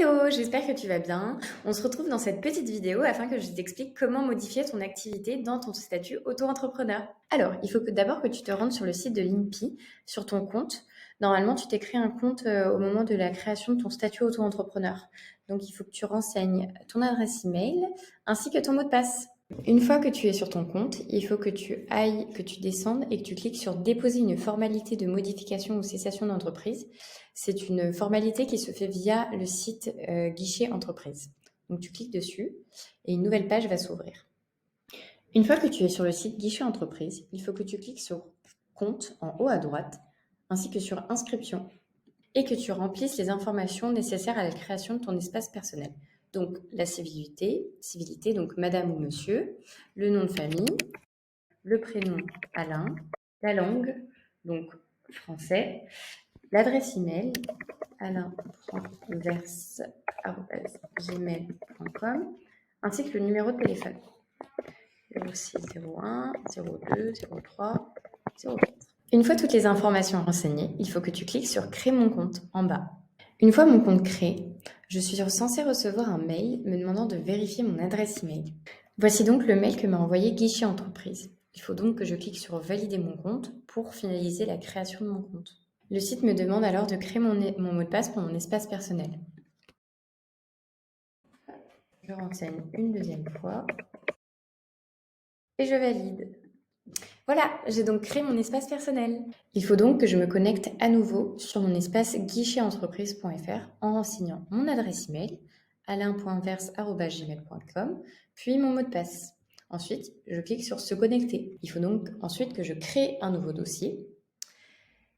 Hello, j'espère que tu vas bien. On se retrouve dans cette petite vidéo afin que je t'explique comment modifier ton activité dans ton statut auto-entrepreneur. Alors, il faut d'abord que tu te rendes sur le site de l'INPI, sur ton compte. Normalement, tu t'es créé un compte au moment de la création de ton statut auto-entrepreneur. Donc, il faut que tu renseignes ton adresse email ainsi que ton mot de passe. Une fois que tu es sur ton compte, il faut que tu ailles, que tu descendes et que tu cliques sur déposer une formalité de modification ou cessation d'entreprise. C'est une formalité qui se fait via le site guichet entreprise. Donc tu cliques dessus et une nouvelle page va s'ouvrir. Une fois que tu es sur le site guichet entreprise, il faut que tu cliques sur compte en haut à droite ainsi que sur inscription et que tu remplisses les informations nécessaires à la création de ton espace personnel. Donc la civilité, donc madame ou monsieur, le nom de famille, le prénom Alain, la langue, donc français, l'adresse email alain.vers@gmail.com ainsi que le numéro de téléphone 06 01 02 03 04. Une fois toutes les informations renseignées, il faut que tu cliques sur créer mon compte en bas. Une fois mon compte créé, je suis censée recevoir un mail me demandant de vérifier mon adresse email. Voici donc le mail que m'a envoyé Guichet Entreprise. Il faut donc que je clique sur valider mon compte pour finaliser la création de mon compte. Le site me demande alors de créer mon mot de passe pour mon espace personnel. Je renseigne une deuxième fois et je valide. Voilà, j'ai donc créé mon espace personnel. Il faut donc que je me connecte à nouveau sur mon espace guichtetentreprise.fr en renseignant mon adresse email alain.vers@gmail.com puis mon mot de passe. Ensuite, je clique sur se connecter. Il faut donc ensuite que je crée un nouveau dossier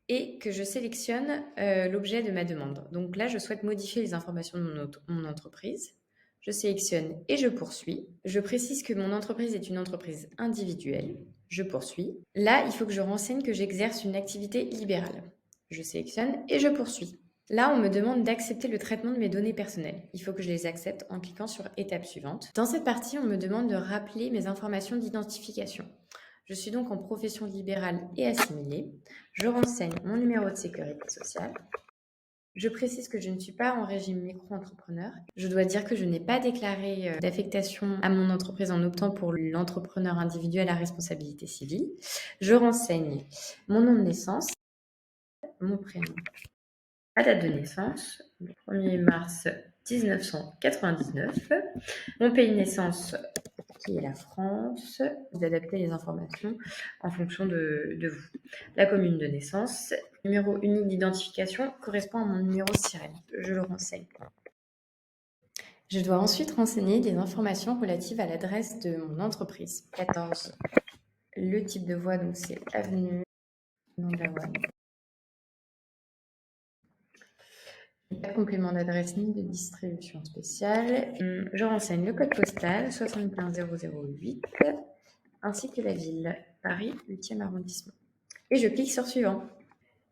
et que je sélectionne l'objet de ma demande. Donc là, je souhaite modifier les informations de mon entreprise. Je sélectionne et je poursuis. Je précise que mon entreprise est une entreprise individuelle. Je poursuis. Là, il faut que je renseigne que j'exerce une activité libérale. Je sélectionne et je poursuis. Là, on me demande d'accepter le traitement de mes données personnelles. Il faut que je les accepte en cliquant sur étape suivante. Dans cette partie, on me demande de rappeler mes informations d'identification. Je suis donc en profession libérale et assimilée. Je renseigne mon numéro de sécurité sociale. Je précise que je ne suis pas en régime micro-entrepreneur. Je dois dire que je n'ai pas déclaré d'affectation à mon entreprise en optant pour l'entrepreneur individuel à responsabilité civile. Je renseigne mon nom de naissance, mon prénom, ma date de naissance, le 1er mars 1999, mon pays de naissance qui est la France. Vous adaptez les informations en fonction de vous. La commune de naissance, numéro unique d'identification correspond à mon numéro SIREN. Je le renseigne. Je dois ensuite renseigner des informations relatives à l'adresse de mon entreprise. 14. Le type de voie, donc c'est avenue Nangawan. Pas de complément d'adresse ni de distribution spéciale. Je renseigne le code postal 75008 ainsi que la ville, Paris, 8e arrondissement. Et je clique sur suivant.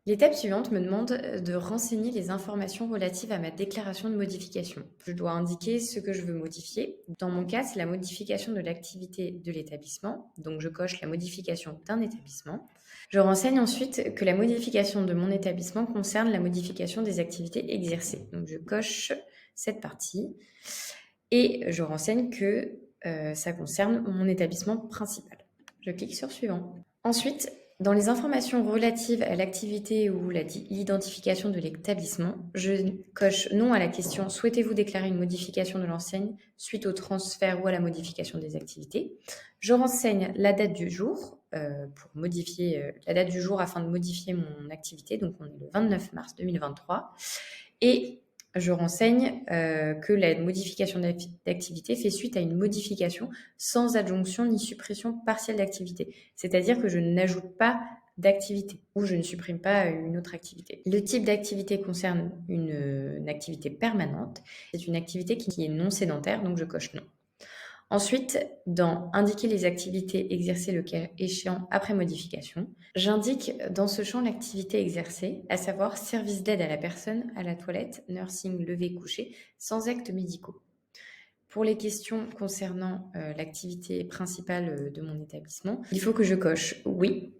L'étape suivante me demande de renseigner les informations relatives à ma déclaration de modification. Je dois indiquer ce que je veux modifier. Dans mon cas, c'est la modification de l'activité de l'établissement. Donc, je coche la modification d'un établissement. Je renseigne ensuite que la modification de mon établissement concerne la modification des activités exercées. Donc, je coche cette partie et je renseigne que ça concerne mon établissement principal. Je clique sur suivant. Ensuite, dans les informations relatives à l'activité ou l'identification de l'établissement, je coche non à la question « Souhaitez-vous déclarer une modification de l'enseigne suite au transfert ou à la modification des activités ?» Je renseigne la date du jour pour modifier la date du jour afin de modifier mon activité. Donc, on est le 29 mars 2023. Et je renseigne que la modification d'activité fait suite à une modification sans adjonction ni suppression partielle d'activité. C'est-à-dire que je n'ajoute pas d'activité ou je ne supprime pas une autre activité. Le type d'activité concerne une activité permanente. C'est une activité qui est non sédentaire, donc je coche non. Ensuite, dans indiquer les activités exercées le cas échéant après modification, j'indique dans ce champ l'activité exercée, à savoir service d'aide à la personne, à la toilette, nursing, lever, coucher, sans actes médicaux. Pour les questions concernant l'activité principale de mon établissement, il faut que je coche oui.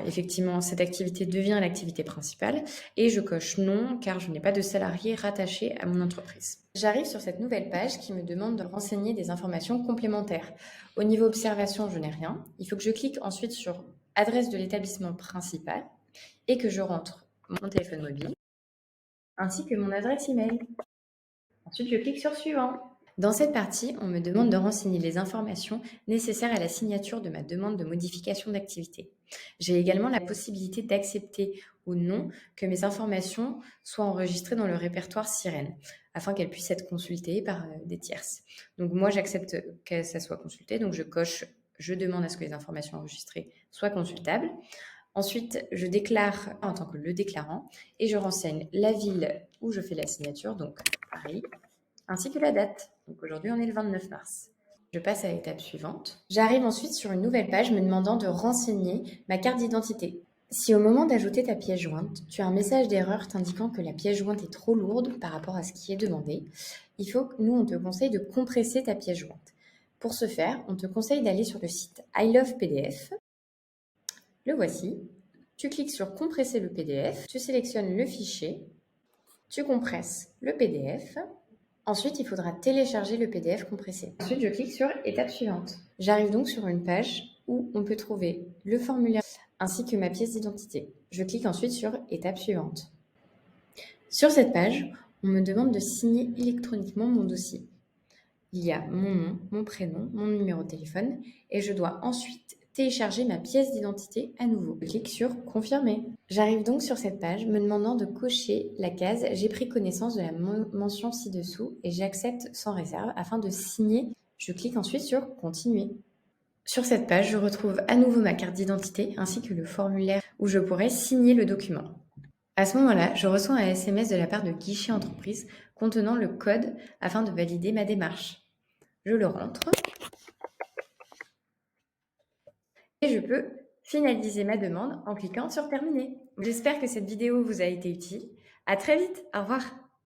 Effectivement, cette activité devient l'activité principale et je coche non car je n'ai pas de salarié rattaché à mon entreprise. J'arrive sur cette nouvelle page qui me demande de renseigner des informations complémentaires. Au niveau observation, je n'ai rien. Il faut que je clique ensuite sur adresse de l'établissement principal et que je rentre mon téléphone mobile ainsi que mon adresse email. Ensuite, je clique sur suivant. Dans cette partie, on me demande de renseigner les informations nécessaires à la signature de ma demande de modification d'activité. J'ai également la possibilité d'accepter ou non que mes informations soient enregistrées dans le répertoire Sirène, afin qu'elles puissent être consultées par des tierces. Donc moi, j'accepte que ça soit consulté, donc je coche je demande à ce que les informations enregistrées soient consultables. Ensuite, je déclare en tant que le déclarant et je renseigne la ville où je fais la signature, donc Paris, ainsi que la date. Donc aujourd'hui, on est le 29 mars. Je passe à l'étape suivante. J'arrive ensuite sur une nouvelle page me demandant de renseigner ma carte d'identité. Si au moment d'ajouter ta pièce jointe, tu as un message d'erreur t'indiquant que la pièce jointe est trop lourde par rapport à ce qui est demandé, il faut que nous, on te conseille de compresser ta pièce jointe. Pour ce faire, on te conseille d'aller sur le site I Love PDF. Le voici. Tu cliques sur compresser le PDF, tu sélectionnes le fichier, tu compresses le PDF. Ensuite, il faudra télécharger le PDF compressé. Ensuite, je clique sur étape suivante. J'arrive donc sur une page où on peut trouver le formulaire ainsi que ma pièce d'identité. Je clique ensuite sur étape suivante. Sur cette page, on me demande de signer électroniquement mon dossier. Il y a mon nom, mon prénom, mon numéro de téléphone et je dois ensuite télécharger ma pièce d'identité à nouveau. Je clique sur confirmer. J'arrive donc sur cette page me demandant de cocher la case j'ai pris connaissance de la mention ci-dessous et j'accepte sans réserve afin de signer. Je clique ensuite sur continuer. Sur cette page, je retrouve à nouveau ma carte d'identité ainsi que le formulaire où je pourrais signer le document. À ce moment-là, je reçois un SMS de la part de Guichet Entreprise contenant le code afin de valider ma démarche. Je le rentre et je peux finaliser ma demande en cliquant sur terminer. J'espère que cette vidéo vous a été utile. À très vite. Au revoir.